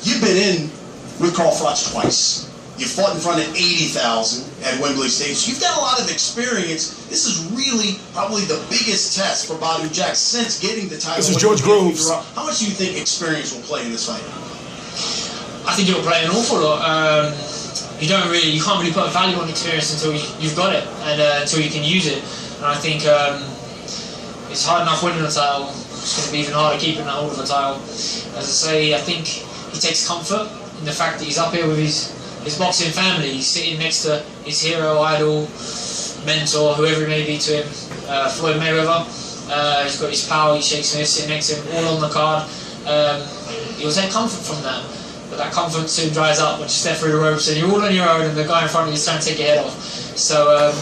You've been in with Carl Froch twice. You fought in front of 80,000 at Wembley Stadium. So you've got a lot of experience. This is really probably the biggest test for Badou Jack since getting the title. This is George Groves. How much do you think experience will play in this fight? I think it will play an awful lot. You can't really put a value on experience until you've got it and until you can use it. And I think it's hard enough winning a title. It's going to be even harder keeping that hold of a title. As I say, I think he takes comfort in the fact that he's up here with his boxing family. He's sitting next to his hero, idol, mentor, whoever it may be to him, Floyd Mayweather. He's got his pal, he shakes him, sitting next to him, all on the card. He'll take comfort from that. But that comfort soon dries up when you step through the ropes and you're all on your own and the guy in front of you is trying to take your head off. So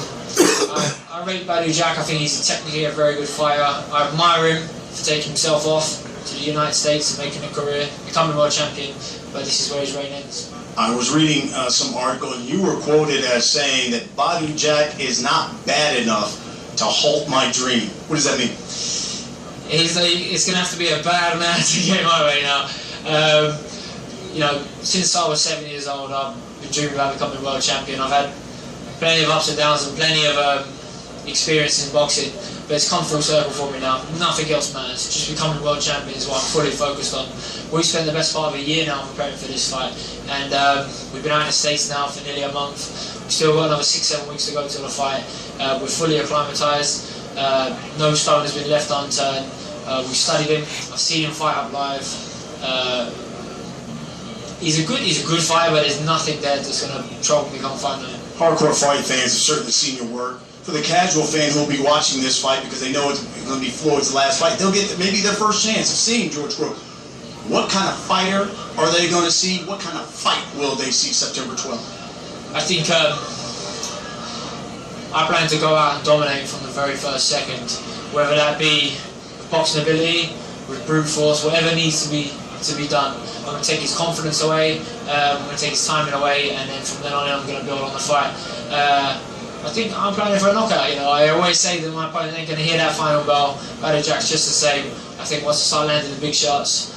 I rate Badou Jack. I think he's technically a very good fighter. I admire him for taking himself off to the United States and making a career, becoming world champion, but this is where his reign ends. I was reading some article and you were quoted as saying that Badou Jack is not bad enough to halt my dream. What does that mean? It's going to have to be a bad man to get my way now. You know, since I was 7 years old, I've been dreaming about becoming world champion. I've had plenty of ups and downs and plenty of experience in boxing, but it's come full circle for me now. Nothing else matters. Just becoming world champion is what I'm fully focused on. We've spent the best part of a year now preparing for this fight, and we've been out in the States now for nearly a month. We've still got another 6-7 weeks to go till the fight. We're fully acclimatized. No stone has been left unturned. We've studied him. I've seen him fight up live. He's a good fighter, but there's nothing there that's going to trouble me come fight night. Hardcore fight fans have certainly seen your work. For the casual fan who will be watching this fight because they know it's going to be Floyd's last fight, they'll get maybe their first chance of seeing George Groves. What kind of fighter are they going to see? What kind of fight will they see September 12th? I think I plan to go out and dominate from the very first second, whether that be with boxing ability, with brute force, whatever needs to be done. I'm going to take his confidence away, I'm going to take his timing away, and then from then on I'm going to build on the fight. I think I'm planning for a knockout. You know, I always say that my opponent ain't going to hear that final bell. Badou Jack's just the same. I think once I start landing the big shots,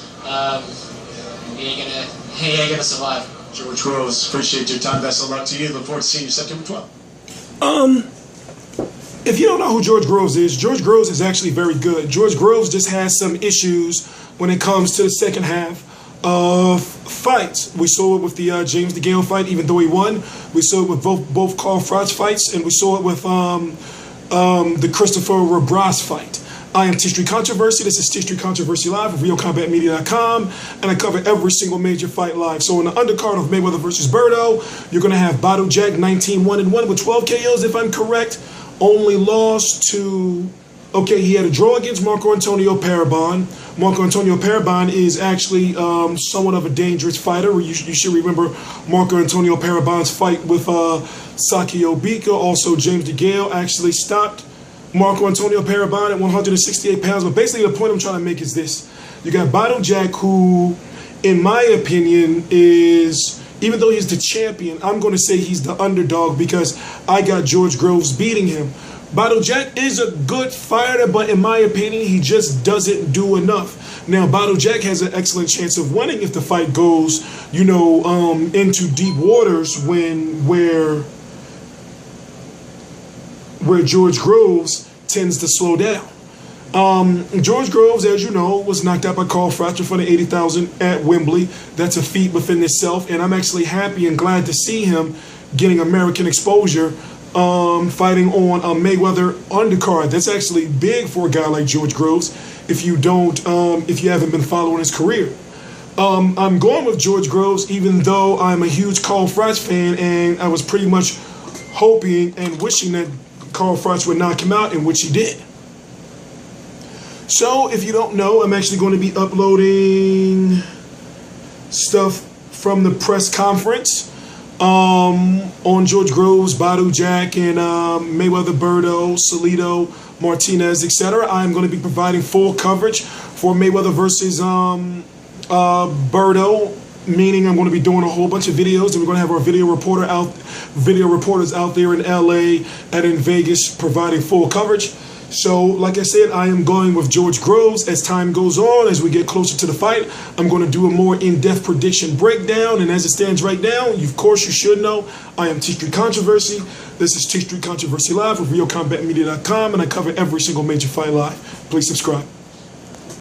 he ain't gonna survive. George Groves, appreciate your time. Best of luck to you. Look forward to seeing you September 12th. If you don't know who George Groves is actually very good. George Groves just has some issues when it comes to the second half of fights. We saw it with the James DeGale fight, even though he won. We saw it with both Carl Froch fights, and we saw it with the Christopher Rabras fight. I am T-Street Controversy. This is T-Street Controversy Live of RealCombatMedia.com, and I cover every single major fight live. So in the undercard of Mayweather versus Berto, you're going to have Badou Jack 19-1-1 with 12 KOs, if I'm correct. Only lost to... Okay, he had a draw against Marco Antonio Parabon. Marco Antonio Parabon is actually somewhat of a dangerous fighter. You should remember Marco Antonio Parabon's fight with Saki Obika. Also, James DeGale actually stopped Marco Antonio Parabon at 168 pounds. But basically, the point I'm trying to make is this. You got Badou Jack, who, in my opinion, is... Even though he's the champion, I'm going to say he's the underdog because I got George Groves beating him. Badou Jack is a good fighter, but in my opinion, he just doesn't do enough. Now, Badou Jack has an excellent chance of winning if the fight goes, you know, into deep waters where George Groves tends to slow down. George Groves, as you know, was knocked out by Carl Froch in front of 80,000 at Wembley. That's a feat within itself, and I'm actually happy and glad to see him getting American exposure. Fighting on a Mayweather undercard. That's actually big for a guy like George Groves if you haven't been following his career. I'm going with George Groves even though I'm a huge Carl Froch fan, and I was pretty much hoping and wishing that Carl Froch would knock him out, in which he did. So if you don't know, I'm actually going to be uploading stuff from the press conference on George Groves, Badou Jack, and Mayweather, Berto, Salido, Martinez, etc. I'm going to be providing full coverage for Mayweather versus Berto, meaning I'm going to be doing a whole bunch of videos, and we're going to have our video reporters out there in LA and in Vegas providing full coverage. So, like I said, I am going with George Groves. As time goes on, as we get closer to the fight, I'm going to do a more in-depth prediction breakdown. And as it stands right now, of course, you should know, I am T Street Controversy. This is T Street Controversy Live with RealCombatMedia.com, and I cover every single major fight live. Please subscribe.